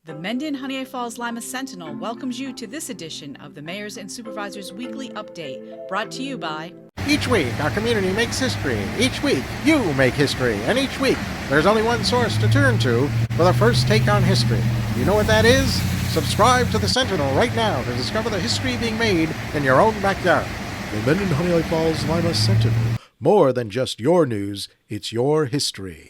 The Mendon-Honeoye Falls-Lima Sentinel welcomes you to this edition of the Mayors and Supervisors Weekly Update, brought to you by... Each week, our community makes history. Each week, you make history. And each week, there's only one source to turn to for the first take on history. You know what that is? Subscribe to the Sentinel right now to discover the history being made in your own backyard. The Mendon-Honeoye Falls-Lima Sentinel. More than just your news, it's your history.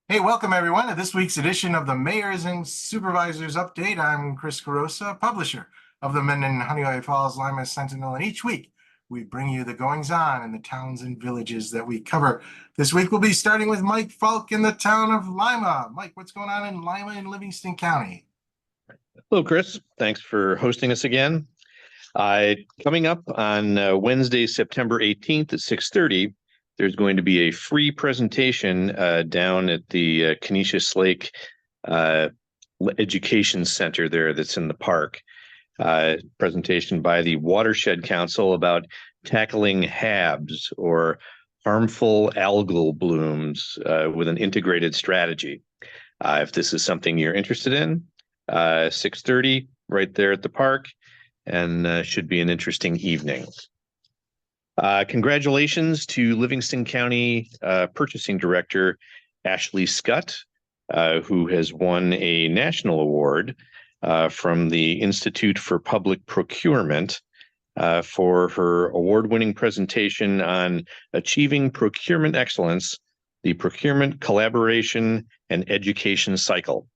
Hey, welcome everyone to this week's edition of the Mayors and Supervisors Update. I'm Chris Carosa, publisher of the Mendon-Honeoye Falls-Lima Sentinel, and each week we bring you the goings-on in the towns and villages that we cover. This week we'll be starting with Mike Falk in the town of Lima. Mike, what's going on in Lima and Livingston County? Hello, Chris. Thanks for hosting us again. Coming up on Wednesday, September 18th at 6:30, there's going to be a free presentation down at the Canisius Lake Education Center there that's in the park. Presentation by the Watershed Council about tackling HABs, or harmful algal blooms, with an integrated strategy. If this is something you're interested in, 6:30 right there at the park, and should be an interesting evening. Congratulations to Livingston County Purchasing Director Ashley Scott, who has won a national award from the Institute for Public Procurement for her award-winning presentation on achieving procurement excellence, the procurement collaboration and education cycle.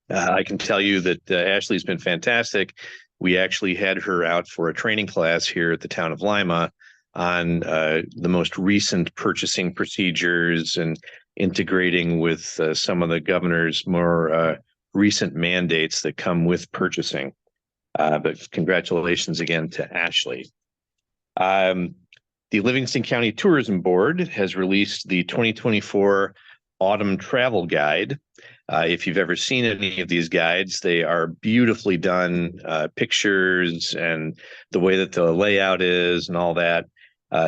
I can tell you that Ashley's been fantastic. We actually had her out for a training class here at the town of Lima on the most recent purchasing procedures and integrating with some of the governor's more recent mandates that come with purchasing. But congratulations again to Ashley. The Livingston County Tourism Board has released the 2024 Autumn Travel Guide. If you've ever seen any of these guides, they are beautifully done, pictures and the way that the layout is and all that.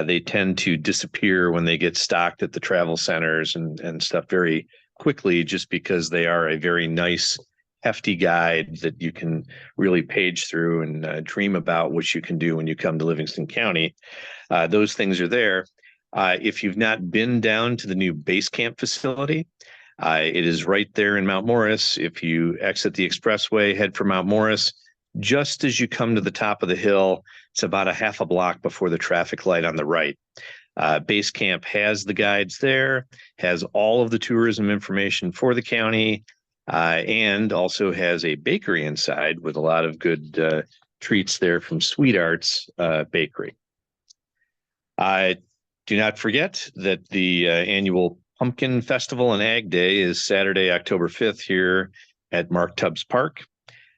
They tend to disappear when they get stocked at the travel centers and stuff very quickly, just because they are a very nice, hefty guide that you can really page through and dream about what you can do when you come to Livingston County. Those things are there. If you've not been down to the new base camp facility, it is right there in Mount Morris. If you exit the expressway, head for Mount Morris, just as you come to the top of the hill, it's about a half a block before the traffic light on the right. Base camp has the guides there, has all of the tourism information for the county, and also has a bakery inside with a lot of good treats there from Sweet Arts Bakery. Do not forget that the annual Pumpkin Festival and Ag Day is Saturday, October 5th here at Mark Tubbs Park,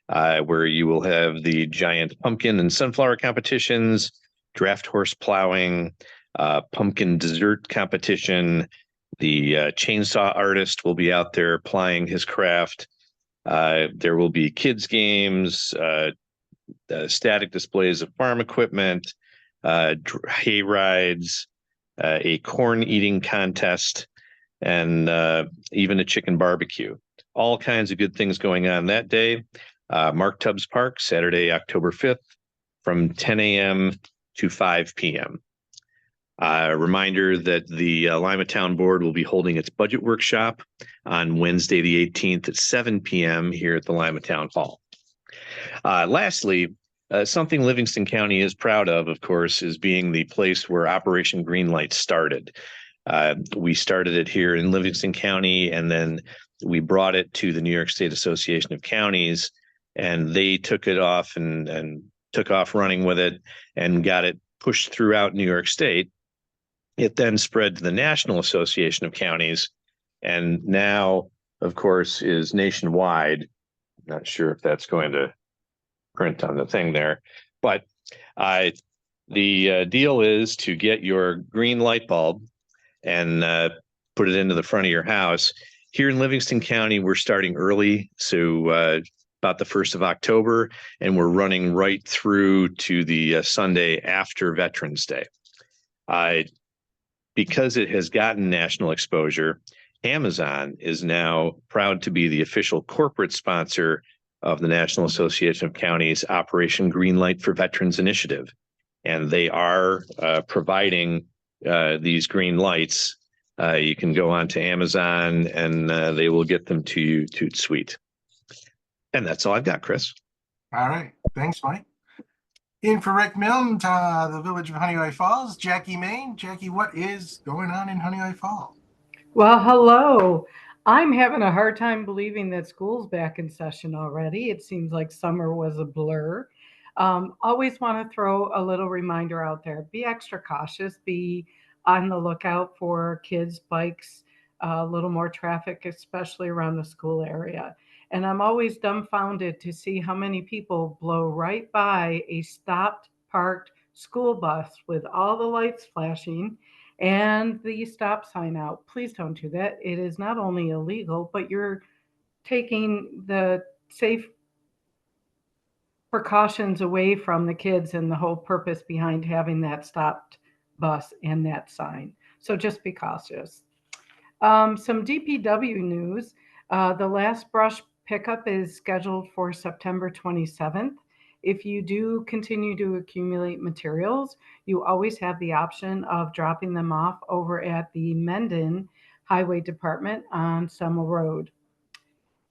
where you will have the giant pumpkin and sunflower competitions, draft horse plowing, pumpkin dessert competition. The chainsaw artist will be out there plying his craft. There will be kids games, static displays of farm equipment, hay rides, a corn eating contest, and even a chicken barbecue. All kinds of good things going on that day. Mark Tubbs Park, Saturday, October 5th, from 10 a.m. to 5 p.m. A reminder that the Lima Town Board will be holding its budget workshop on Wednesday, the 18th at 7 p.m. here at the Lima Town Hall. Lastly, something Livingston County is proud of course, is being the place where Operation Greenlight started. We started it here in Livingston County, and then we brought it to the New York State Association of Counties, and they took it off and took off running with it and got it pushed throughout New York State. It then spread to the National Association of Counties, and now, of course, is nationwide. I'm not sure if that's going to print on the thing there, but the deal is to get your green light bulb and put it into the front of your house. Here in Livingston County, we're starting early, so about the 1st of October, and we're running right through to the Sunday after Veterans Day. Because it has gotten national exposure, Amazon is now proud to be the official corporate sponsor of the National Association of Counties Operation Greenlight for Veterans Initiative. And they are providing these green lights. You can go onto Amazon and they will get them to you to suite. And that's all I've got, Chris. All right. Thanks, Mike. In for Rick Milne, the village of Honeoye Falls, Jackie Main. Jackie, what is going on in Honeoye Falls? Well, hello. I'm having a hard time believing that school's back in session already. It seems like summer was a blur. Always want to throw a little reminder out there. Be extra cautious. Be on the lookout for kids, bikes, a little more traffic, especially around the school area. And I'm always dumbfounded to see how many people blow right by a stopped, parked school bus with all the lights flashing and the stop sign out. Please don't do that. It is not only illegal, but you're taking the safe precautions away from the kids and the whole purpose behind having that stopped bus and that sign. So just be cautious. Some DPW news. The last brush pickup is scheduled for September 27th. If you do continue to accumulate materials, you always have the option of dropping them off over at the Mendon Highway Department on Semmel Road.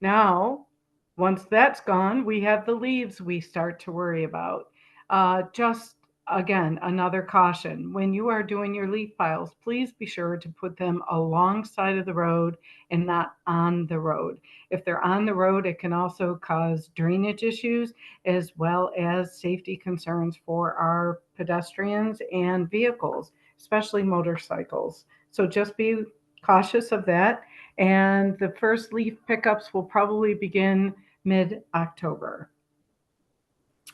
Now, once that's gone, we have the leaves we start to worry about. Just again, another caution. When you are doing your leaf piles, please be sure to put them alongside of the road and not on the road. If they're on the road, it can also cause drainage issues as well as safety concerns for our pedestrians and vehicles, especially motorcycles. So just be cautious of that. And the first leaf pickups will probably begin mid-October.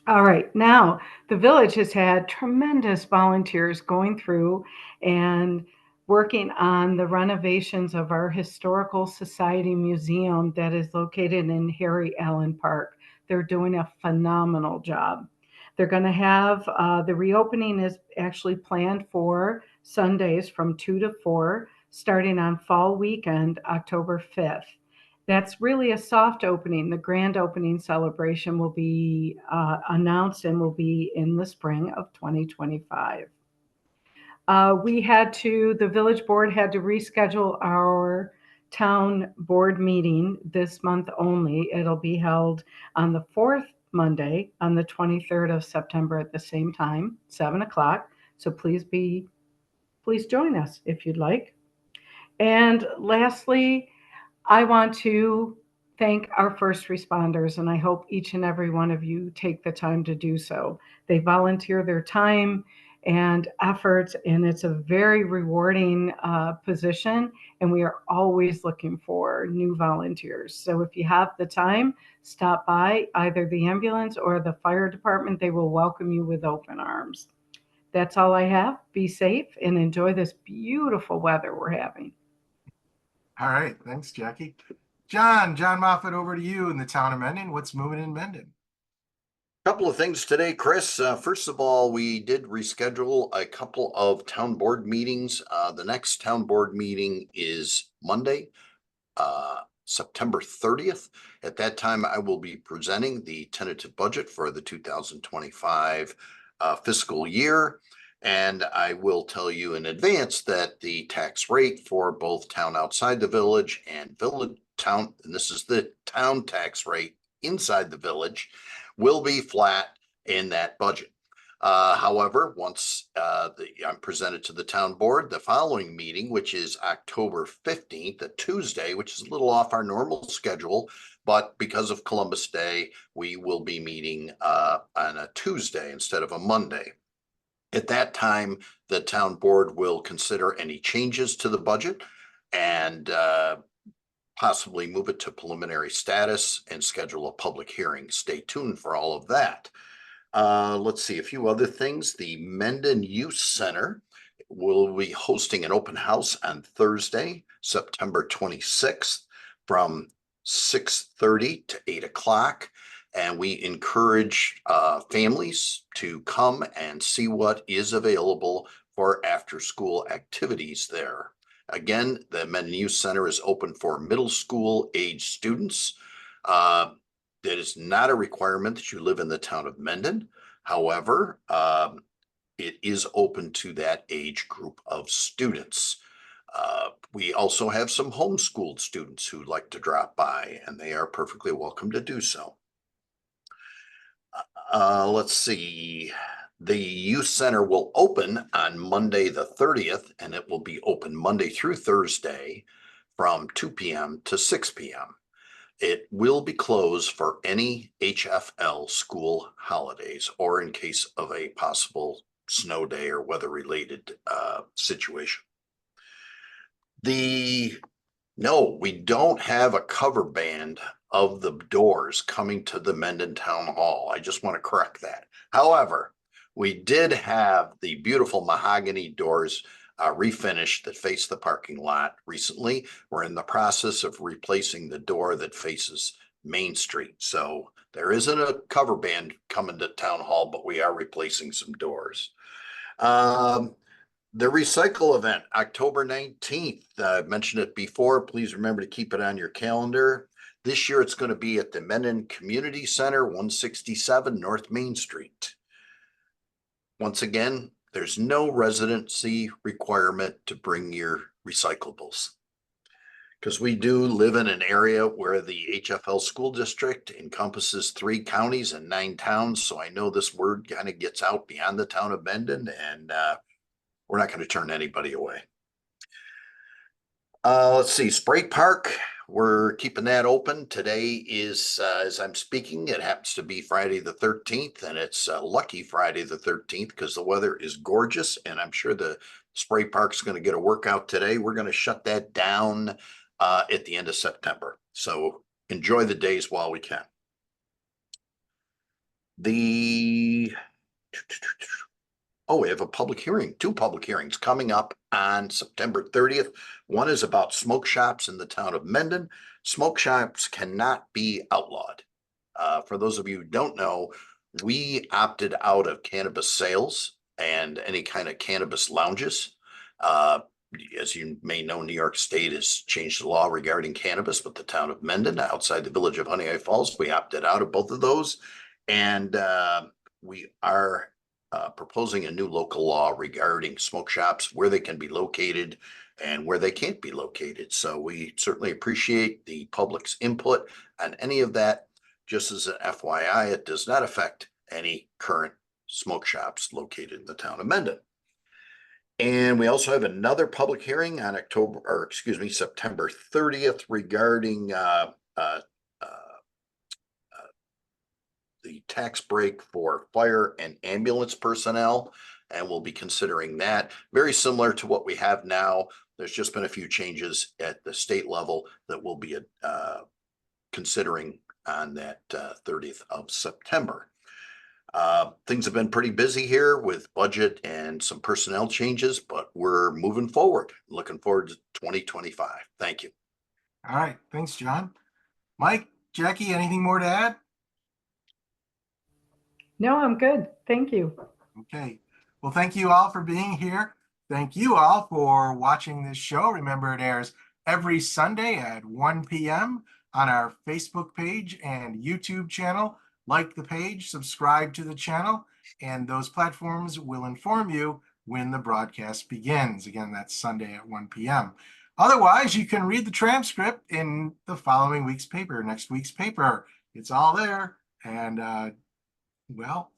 All right, now the village has had tremendous volunteers going through and working on the renovations of our Historical Society Museum that is located in Harry Allen Park. They're doing a phenomenal job. They're going to have the reopening is actually planned for Sundays from 2 to 4, starting on fall weekend, October 5th. That's really a soft opening. The grand opening celebration will be announced and will be in the spring of 2025. The village board had to reschedule our town board meeting this month only. It'll be held on the fourth Monday on the 23rd of September at the same time, 7 o'clock. So please join us if you'd like. And lastly, I want to thank our first responders, and I hope each and every one of you take the time to do so. They volunteer their time and efforts, and it's a very rewarding position, and we are always looking for new volunteers. So if you have the time, stop by either the ambulance or the fire department. They will welcome you with open arms. That's all I have. Be safe and enjoy this beautiful weather we're having. All right. Thanks, Jackie. John Moffett, over to you in the town of Mendon. What's moving in Mendon? Couple of things today, Chris. First of all, we did reschedule a couple of town board meetings. The next town board meeting is Monday, September 30th. At that time, I will be presenting the tentative budget for the 2025 fiscal year. And I will tell you in advance that the tax rate for both town outside the village and village town, and this is the town tax rate inside the village, will be flat in that budget. However, once I'm presented to the town board, the following meeting, which is October 15th, a Tuesday, which is a little off our normal schedule, but because of Columbus Day, we will be meeting on a Tuesday instead of a Monday. At that time, the town board will consider any changes to the budget and possibly move it to preliminary status and schedule a public hearing. Stay tuned for all of that. Let's see, a few other things. The Mendon Youth Center will be hosting an open house on Thursday, September 26th from 6:30 to 8 o'clock. And we encourage families to come and see what is available for after-school activities there. Again, the Mendon Youth Center is open for middle school age students. That is not a requirement that you live in the town of Mendon. However, it is open to that age group of students. We also have some homeschooled students who like to drop by, and they are perfectly welcome to do so. Let's see. The youth center will open on Monday the 30th, and it will be open Monday through Thursday from 2 p.m. to 6 p.m. It will be closed for any HFL school holidays or in case of a possible snow day or weather-related situation. No, we don't have a cover band of the doors coming to the Mendon Town Hall. I just want to correct that. However, we did have the beautiful mahogany doors refinished that face the parking lot recently. We're in the process of replacing the door that faces Main Street. So there isn't a cover band coming to Town Hall, but we are replacing some doors. The recycle event, October 19th. I mentioned it before. Please remember to keep it on your calendar. This year it's going to be at the Mendon Community Center, 167 North Main Street. Once again, there's no residency requirement to bring your recyclables, because we do live in an area where the HFL school district encompasses 3 counties and 9 towns. So I know this word kind of gets out beyond the town of Mendon, and we're not going to turn anybody away. Let's see, Spray Park, we're keeping that open. Today is, as I'm speaking, it happens to be Friday the 13th, and it's lucky Friday the 13th because the weather is gorgeous, and I'm sure the Spray Park's going to get a workout today. We're going to shut that down at the end of September. So enjoy the days while we can. We have a public hearing, 2 public hearings coming up on September 30th. One is about smoke shops in the town of Mendon. Smoke shops cannot be outlawed. For those of you who don't know, we opted out of cannabis sales and any kind of cannabis lounges. As you may know, New York State has changed the law regarding cannabis, but the town of Mendon, outside the village of Honeoye Falls, we opted out of both of those. And we are proposing a new local law regarding smoke shops, where they can be located and where they can't be located. So we certainly appreciate the public's input on any of that. Just as an FYI, it does not affect any current smoke shops located in the town of Mendon. And we also have another public hearing on September 30th regarding the tax break for fire and ambulance personnel, and we'll be considering that. Very similar to what we have now. There's just been a few changes at the state level that we'll be considering on that 30th of September. Things have been pretty busy here with budget and some personnel changes, but we're moving forward. Looking forward to 2025. Thank you. All right. Thanks, John. Mike, Jackie, anything more to add? No, I'm good. Thank you. Okay. Well, thank you all for being here. Thank you all for watching this show. Remember, it airs every Sunday at 1 p.m. on our Facebook page and YouTube channel. Like the page, subscribe to the channel, and those platforms will inform you when the broadcast begins. Again, that's Sunday at 1 p.m. Otherwise, you can read the transcript in the following week's paper, next week's paper. It's all there. And, well,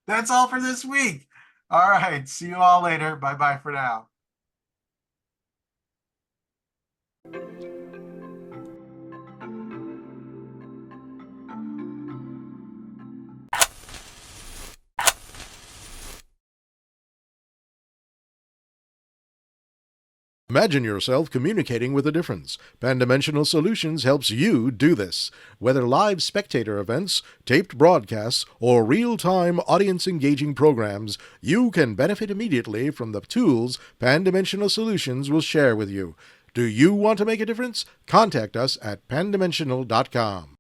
that's all for this week. All right. See you all later. Bye-bye for now. Imagine yourself communicating with a difference. Pan-Dimensional Solutions helps you do this. Whether live spectator events, taped broadcasts, or real-time audience-engaging programs, you can benefit immediately from the tools Pan-Dimensional Solutions will share with you. Do you want to make a difference? Contact us at pandimensional.com.